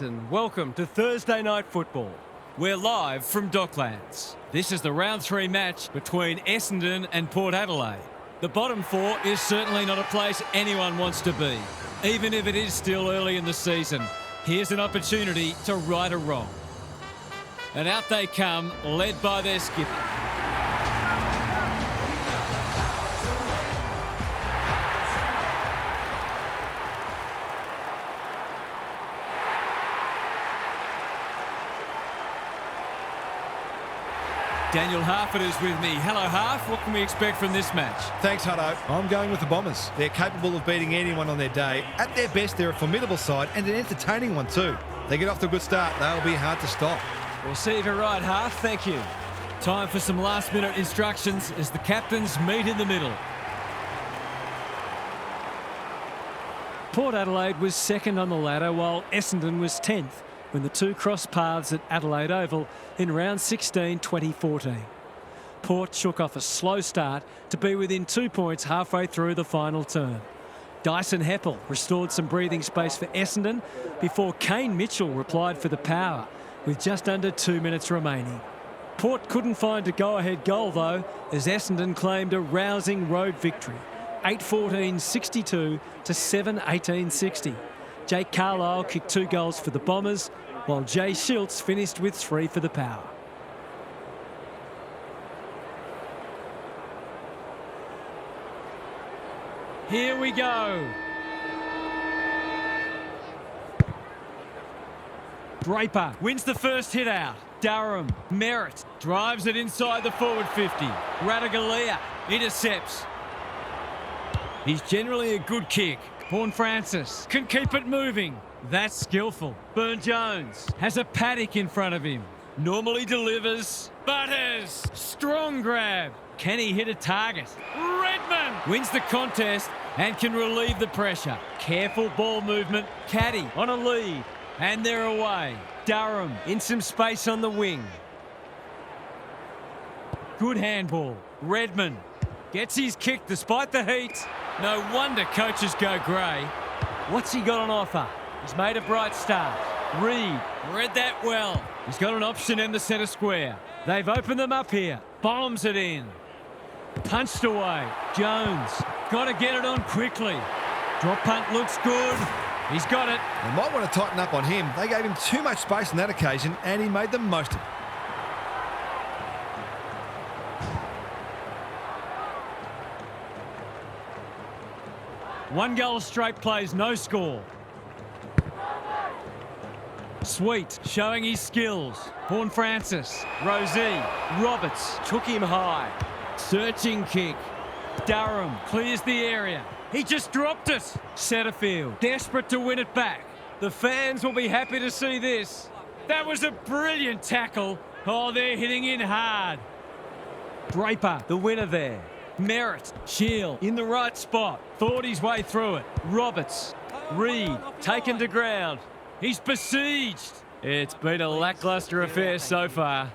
And welcome to Thursday Night Football. We're live from Docklands. This is the round 3 match between Essendon and Port Adelaide. The bottom 4 is certainly not a place anyone wants to be. Even if it is still early in the season, here's an opportunity to right a wrong. And out they come, led by their skipper. Daniel Harford is with me. Hello, Harf. What can we expect from this match? Thanks, Hutto. I'm going with the Bombers. They're capable of beating anyone on their day. At their best, they're a formidable side and an entertaining one too. They get off to a good start. They'll be hard to stop. We'll see if you're right, Harf. Thank you. Time for some last-minute instructions as the captains meet in the middle. Port Adelaide was second on the ladder while Essendon was 10th. When the two crossed paths at Adelaide Oval in round 16 2014. Port shook off a slow start to be within 2 points halfway through the final term. Dyson Heppel restored some breathing space for Essendon before Kane Mitchell replied for the power with just under 2 minutes remaining. Port couldn't find a go-ahead goal though as Essendon claimed a rousing road victory, 8-14-62 to 7-18-60. Jake Carlisle kicked 2 goals for the Bombers, while Jay Schiltz finished with 3 for the Power. Here we go. Draper wins the first hit out. Durham, Merritt drives it inside the forward 50. Radaglia intercepts. He's generally a good kick. Horn Francis can keep it moving. That's skillful. Burn-Jones has a paddock in front of him. Normally delivers. Butters. Strong grab. Can he hit a target? Redmond wins the contest and can relieve the pressure. Careful ball movement. Caddy on a lead. And they're away. Durham in some space on the wing. Good handball. Redmond gets his kick despite the heat. No wonder coaches go grey. What's he got on offer? He's made a bright start. Reed read that well. He's got an option in the centre square. They've opened them up here. Bombs it in. Punched away. Jones got to get it on quickly. Drop punt looks good. He's got it. They might want to tighten up on him. They gave him too much space on that occasion and he made the most of it. One goal straight plays, no score. Sweet, showing his skills. Horn Francis, Rosie, Roberts took him high. Searching kick. Durham clears the area. He just dropped it. Setterfield, desperate to win it back. The fans will be happy to see this. That was a brilliant tackle. Oh, they're hitting in hard. Draper, the winner there. Merritt, Shield in the right spot. Thought his way through it. Roberts, Reed taken to ground. He's besieged. It's been a lacklustre affair so far.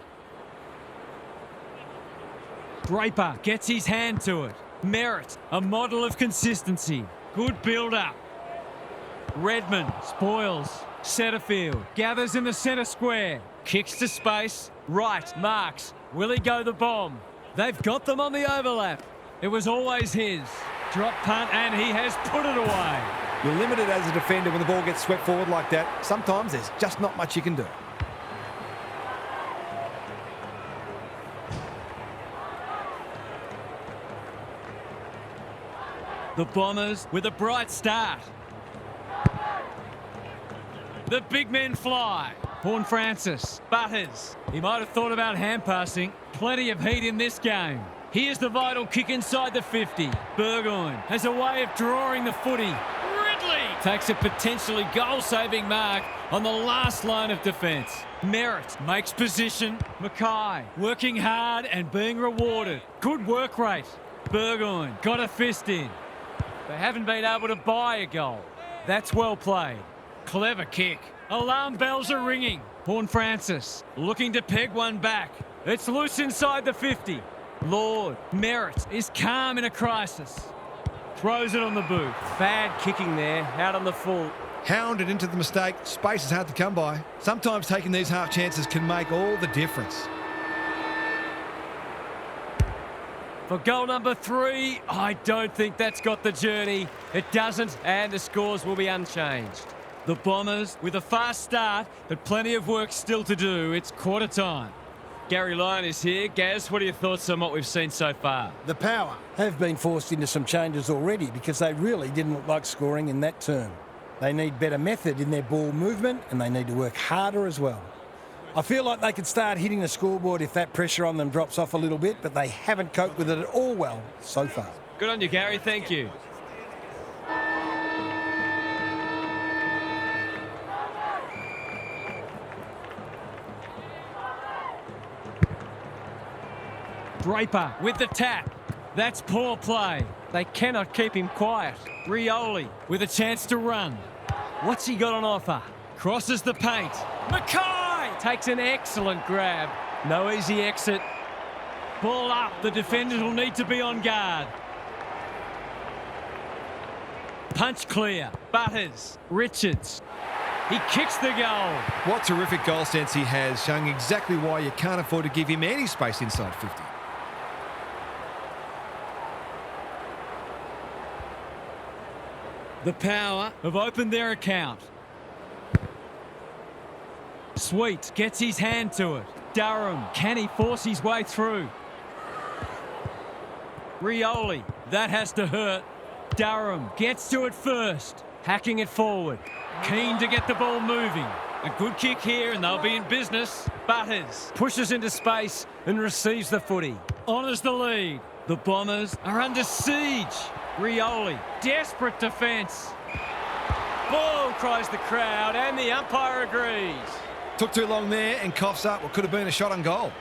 Draper gets his hand to it. Merritt, a model of consistency. Good build-up. Redmond spoils. Setterfield gathers in the centre square. Kicks to space. Right, marks. Will he go the bomb? They've got them on the overlap. It was always his. Drop punt and he has put it away. You're limited as a defender when the ball gets swept forward like that. Sometimes there's just not much you can do. The Bombers with a bright start. The big men fly. Horn Francis, Butters. He might have thought about hand passing. Plenty of heat in this game. Here's the vital kick inside the 50. Burgoyne has a way of drawing the footy. Ridley takes a potentially goal-saving mark on the last line of defence. Merritt makes position. Mackay working hard and being rewarded. Good work rate. Burgoyne got a fist in. They haven't been able to buy a goal. That's well played. Clever kick. Alarm bells are ringing. Horn Francis looking to peg one back. It's loose inside the 50. Lord, Merritt is calm in a crisis. Throws it on the boot. Bad kicking there, out on the full. Hounded into the mistake. Space is hard to come by. Sometimes taking these half chances can make all the difference. For goal number 3, I don't think that's got the journey. It doesn't, and the scores will be unchanged. The Bombers with a fast start, but plenty of work still to do. It's quarter time. Gary Lyon is here. Gaz, what are your thoughts on what we've seen so far? The Power have been forced into some changes already because they really didn't look like scoring in that term. They need better method in their ball movement and they need to work harder as well. I feel like they could start hitting the scoreboard if that pressure on them drops off a little bit, but they haven't coped with it at all well so far. Good on you, Gary. Thank you. Draper with the tap. That's poor play. They cannot keep him quiet. Rioli with a chance to run. What's he got on offer? Crosses the paint. Mackay takes an excellent grab. No easy exit. Ball up. The defenders will need to be on guard. Punch clear. Butters. Richards. He kicks the goal. What terrific goal sense he has, showing exactly why you can't afford to give him any space inside 50. The Power have opened their account. Sweet gets his hand to it. Durham, can he force his way through? Rioli, that has to hurt. Durham gets to it first, hacking it forward. Keen to get the ball moving. A good kick here and they'll be in business. Butters pushes into space and receives the footy. Honours the lead. The Bombers are under siege. Rioli, desperate defence. Ball, cries the crowd, and the umpire agrees. Took too long there and coughs up what could have been a shot on goal.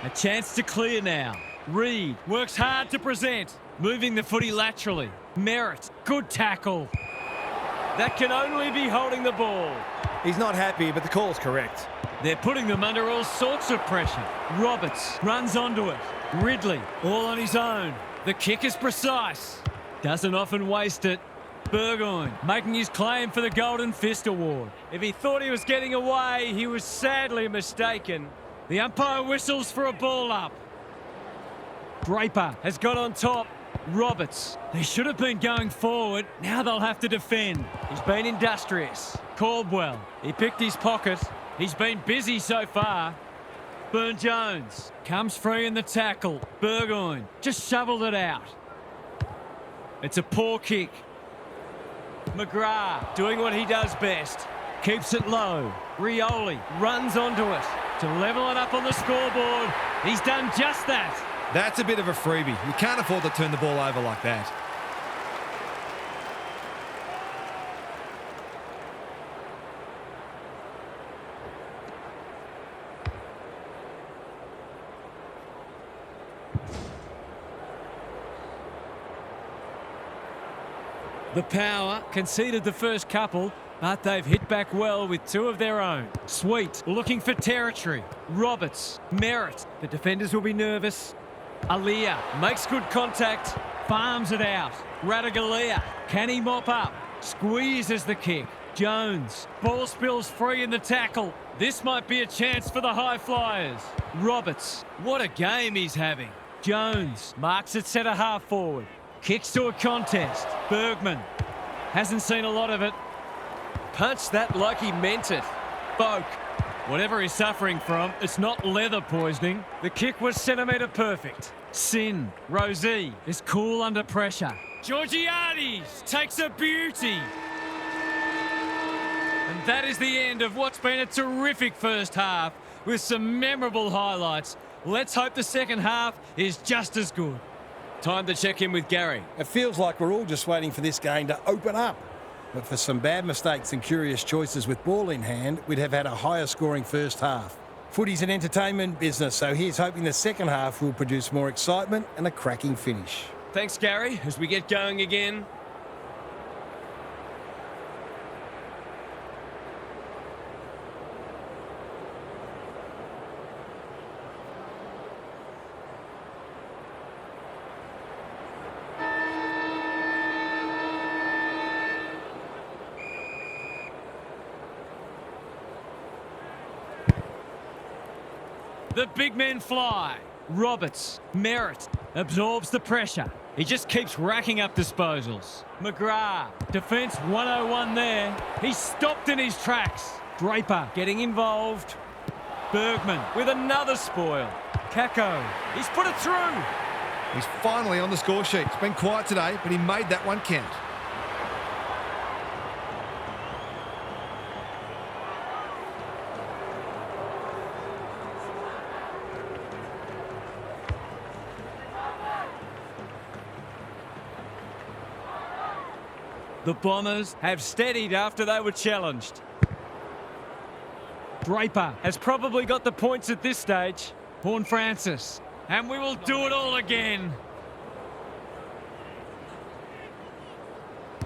A chance to clear now. Reed works hard to present, moving the footy laterally. Merritt, good tackle. That can only be holding the ball. He's not happy, but the call's correct. They're putting them under all sorts of pressure. Roberts runs onto it. Ridley, all on his own. The kick is precise. Doesn't often waste it. Burgoyne making his claim for the Golden Fist Award. If he thought he was getting away, he was sadly mistaken. The umpire whistles for a ball up. Draper has got on top. Roberts, they should have been going forward. Now they'll have to defend. He's been industrious. Caldwell, he picked his pocket. He's been busy so far. Burne-Jones comes free in the tackle. Burgoyne just shoveled it out. It's a poor kick. McGrath doing what he does best. Keeps it low. Rioli runs onto it to level it up on the scoreboard. He's done just that. That's a bit of a freebie. You can't afford to turn the ball over like that. The Power conceded the first couple, but they've hit back well with two of their own. Sweet looking for territory. Roberts, Merritt. The defenders will be nervous. Alia makes good contact, farms it out. Radaglia, can he mop up? Squeezes the kick. Jones, ball spills free in the tackle. This might be a chance for the high flyers. Roberts, what a game he's having. Jones marks it centre half forward. Kicks to a contest. Bergman hasn't seen a lot of it. Punched that like he meant it. Boak, whatever he's suffering from, it's not leather poisoning. The kick was centimetre perfect. Sin, Rosie is cool under pressure. Georgiades takes a beauty. And that is the end of what's been a terrific first half with some memorable highlights. Let's hope the second half is just as good. Time to check in with Gary. It feels like we're all just waiting for this game to open up. But for some bad mistakes and curious choices with ball in hand, we'd have had a higher scoring first half. Footy's an entertainment business, so here's hoping the second half will produce more excitement and a cracking finish. Thanks, Gary. As we get going again, The big men fly. Roberts, Merritt, absorbs the pressure. He just keeps racking up disposals. McGrath, defence 101 there. He's stopped in his tracks. Draper getting involved. Bergman with another spoil. Kako, he's put it through. He's finally on the score sheet. It's been quiet today, but he made that one count. The Bombers have steadied after they were challenged. Draper has probably got the points at this stage. Horne-Francis. And we will do it all again.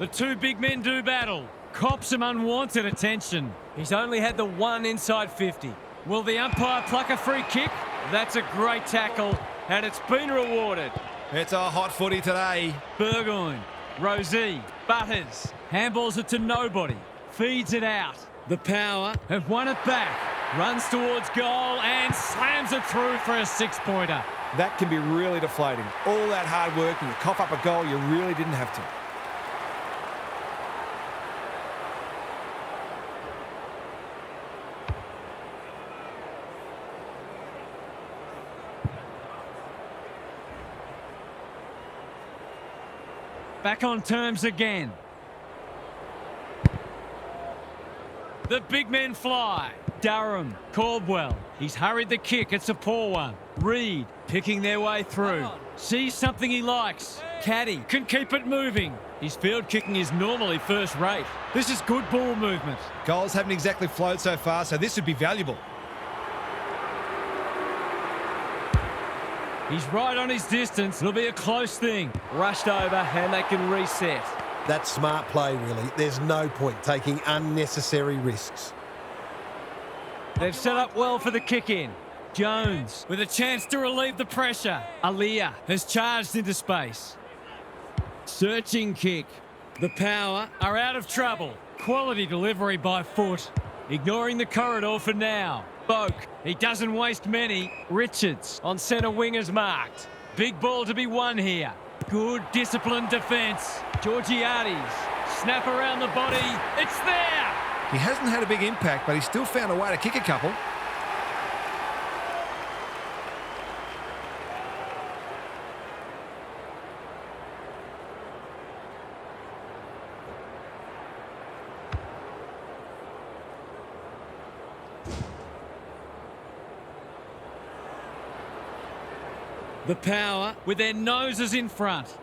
The two big men do battle. Cops some unwanted attention. He's only had the one inside 50. Will the umpire pluck a free kick? That's a great tackle, and it's been rewarded. It's a hot footy today. Burgoyne, Rosie, Butters, handballs it to nobody, feeds it out. The Power have won it back, runs towards goal and slams it through for a six-pointer. That can be really deflating. All that hard work and you cough up a goal you really didn't have to. Back on terms again. The big men fly. Durham, Caldwell. He's hurried the kick. It's a poor one. Reed picking their way through. Sees something he likes. Caddy can keep it moving. His field kicking is normally first rate. This is good ball movement. Goals haven't exactly flowed so far, so this would be valuable. He's right on his distance. It'll be a close thing. Rushed over and they can reset. That's smart play, really. There's no point taking unnecessary risks. They've set up well for the kick-in. Jones with a chance to relieve the pressure. Aliyah has charged into space. Searching kick. The Power are out of trouble. Quality delivery by foot. Ignoring the corridor for now. Boak, he doesn't waste many. Richards on centre wing is marked. Big ball to be won here. Good disciplined defence. Georgiades, snap around the body. It's there! He hasn't had a big impact, but he's still found a way to kick a couple. The Power with their noses in front.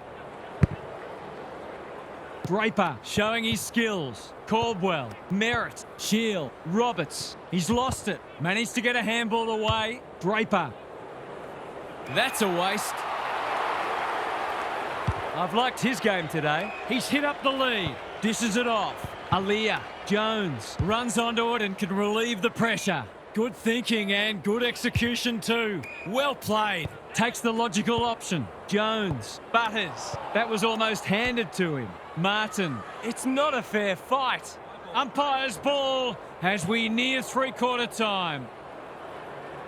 Draper showing his skills. Caldwell, Merritt, Shield, Roberts. He's lost it. Managed to get a handball away. Draper. That's a waste. I've liked his game today. He's hit up the lead. Dishes it off. Aliyah. Jones runs onto it and can relieve the pressure. Good thinking and good execution too. Well played. Takes the logical option. Jones. Butters. That was almost handed to him. Martin. It's not a fair fight. Umpire's ball as we near three-quarter time.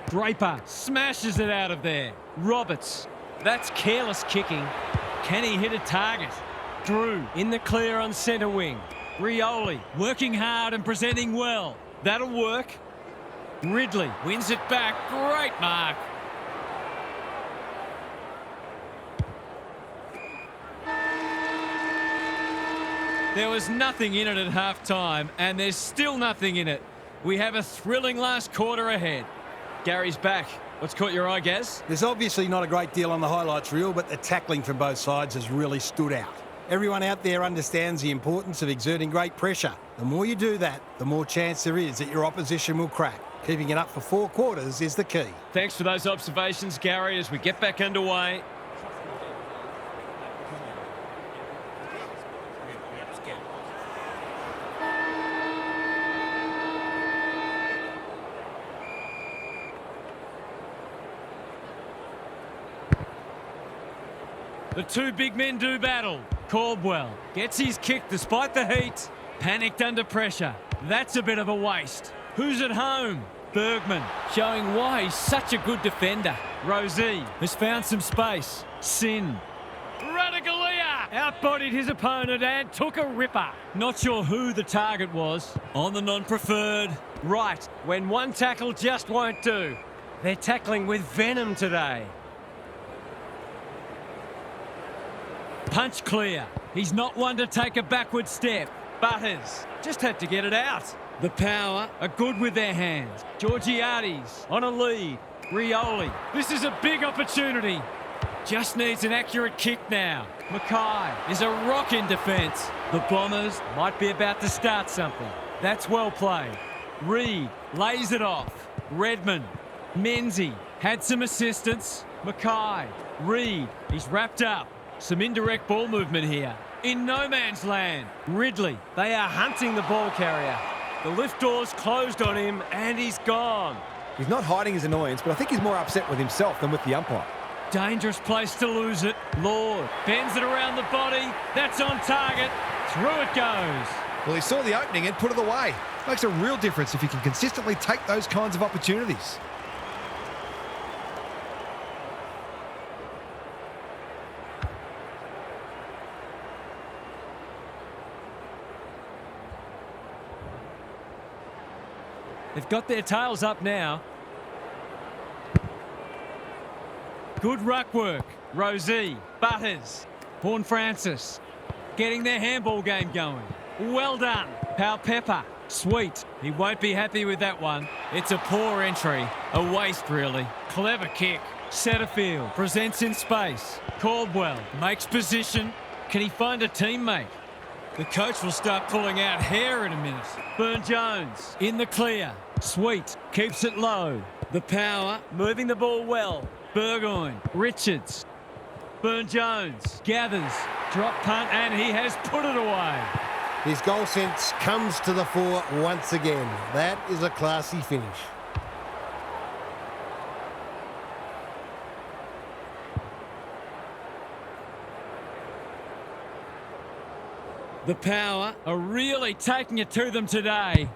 Draper smashes it out of there. Roberts. That's careless kicking. Can he hit a target? Drew in the clear on centre wing. Rioli working hard and presenting well. That'll work. Ridley wins it back. Great mark. There was nothing in it at half-time, and there's still nothing in it. We have a thrilling last quarter ahead. Gary's back. What's caught your eye, Gaz? There's obviously not a great deal on the highlights reel, but the tackling from both sides has really stood out. Everyone out there understands the importance of exerting great pressure. The more you do that, the more chance there is that your opposition will crack. Keeping it up for 4 quarters is the key. Thanks for those observations, Gary, as we get back underway. The two big men do battle. Caldwell gets his kick despite the heat. Panicked under pressure. That's a bit of a waste. Who's at home? Bergman, showing why he's such a good defender. Rosie has found some space. Sin. Radagalia outbodied his opponent and took a ripper. Not sure who the target was. On the non-preferred. Right, when one tackle just won't do. They're tackling with venom today. Punch clear. He's not one to take a backward step. Butters just had to get it out. The Power are good with their hands. Georgiades on a lead. Rioli. This is a big opportunity. Just needs an accurate kick now. Mackay is a rock in defence. The Bombers might be about to start something. That's well played. Reed lays it off. Redmond. Menzie had some assistance. Mackay. Reed. He's wrapped up. Some indirect ball movement here. In no man's land. Ridley. They are hunting the ball carrier. The lift door's closed on him and he's gone. He's not hiding his annoyance, but I think he's more upset with himself than with the umpire. Dangerous place to lose it. Lord bends it around the body. That's on target. Through it goes. Well, he saw the opening and put it away. Makes a real difference if you can consistently take those kinds of opportunities. They've got their tails up now. Good ruck work. Rosie, Butters, Horn Francis, getting their handball game going. Well done. Pal Pepper, sweet. He won't be happy with that one. It's a poor entry. A waste, really. Clever kick. Setterfield presents in space. Caldwell makes position. Can he find a teammate? The coach will start pulling out hair in a minute. Burne-Jones in the clear. Sweet keeps it low. The Power moving the ball well. Burgoyne, Richards. Burne-Jones gathers. Drop punt and he has put it away. His goal sense comes to the fore once again. That is a classy finish. The Power are really taking it to them today.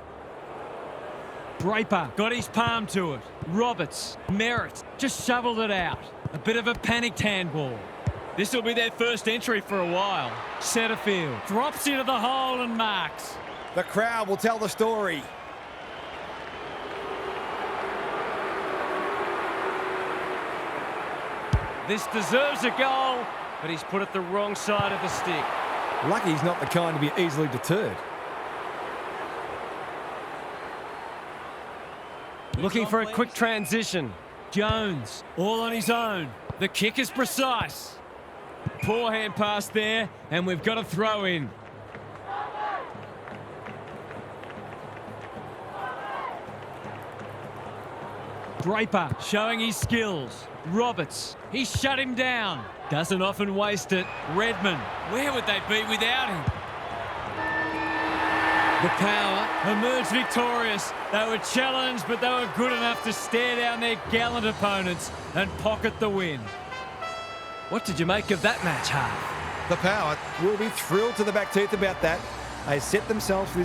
Draper got his palm to it. Roberts, Merritt just shoveled it out. A bit of a panicked handball. This will be their first entry for a while. Setterfield drops into the hole and marks. The crowd will tell the story. This deserves a goal, but he's put it the wrong side of the stick. Lucky he's not the kind to be easily deterred. Looking for a quick transition. Jones, all on his own. The kick is precise. Poor hand pass there, and we've got a throw in. Draper showing his skills. Roberts, he shut him down. Doesn't often waste it. Redmond, where would they be without him? The Power emerged victorious. They were challenged, but they were good enough to stare down their gallant opponents and pocket the win. What did you make of that match, Hart? The Power Will be thrilled to the back teeth about that. They set themselves for